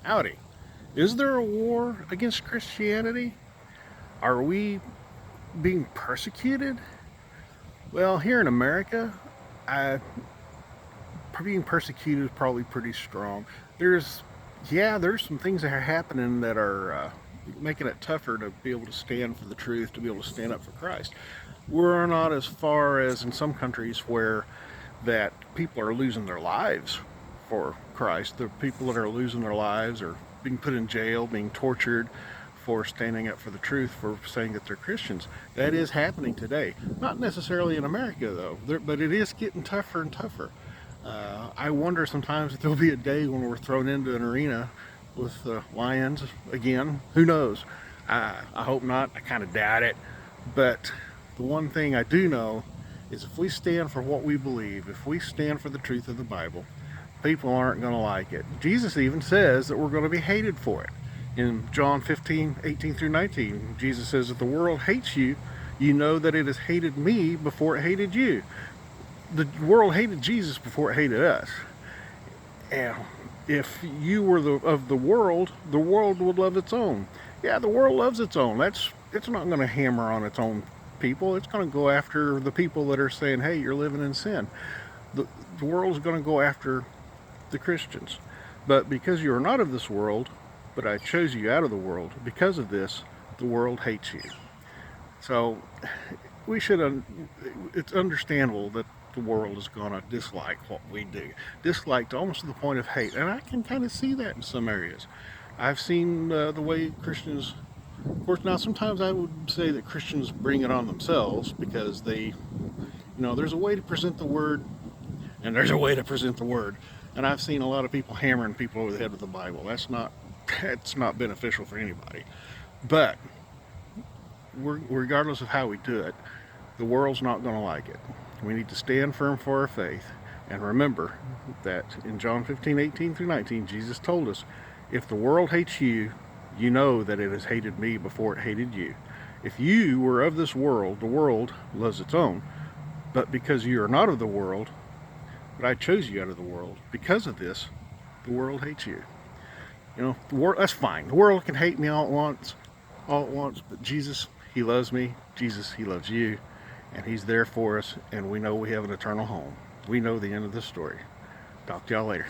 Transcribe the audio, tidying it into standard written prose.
Howdy. Is there a war against Christianity? Are we being persecuted? Well, here in America, I, being persecuted is probably pretty strong. There's, there's some things that are happening that are making it tougher to be able to stand for the truth, to be able to stand up for Christ. We're not as far as in some countries where that people are losing their lives for Christ. The people that are losing their lives are being put in jail, being tortured for standing up for the truth, for saying that they're Christians. That is happening today. Not necessarily in America, though, but it is getting tougher and tougher. I wonder sometimes if there'll be a day when we're thrown into an arena with lions again. Who knows? I hope not. I kind of doubt it. But the one thing I do know is if we stand for what we believe, if we stand for the truth of the Bible, people aren't going to like it. Jesus even says that we're going to be hated for it. In John 15:18 through 19, Jesus says, if the world hates you, you know that it has hated me before it hated you. The world hated Jesus before it hated us. And if you were of the world would love its own. Yeah, the world loves its own. It's not going to hammer on its own people. It's going to go after the people that are saying, hey, you're living in sin. The world's going to go after the Christians. But because you are not of this world, but I chose you out of the world, because of this, the world hates you. So we should, it's understandable that the world is going to dislike what we do. Dislike to almost to the point of hate. And I can kind of see that in some areas. I've seen the way Christians, of course, now sometimes I would say that Christians bring it on themselves because there's a way to present the word and there's a way to present the word. And I've seen a lot of people hammering people over the head with the Bible. That's not beneficial for anybody. But regardless of how we do it, the world's not going to like it. We need to stand firm for our faith. And remember that in John 15:18 through 19, Jesus told us, if the world hates you, you know that it has hated me before it hated you. If you were of this world, the world loves its own. But because you are not of the world, but I chose you out of the world, because of this, the world hates you. The world, that's fine. The world can hate me all at once, but Jesus, he loves me. Jesus, he loves you, and he's there for us, and we know we have an eternal home. We know the end of the story. Talk to y'all later.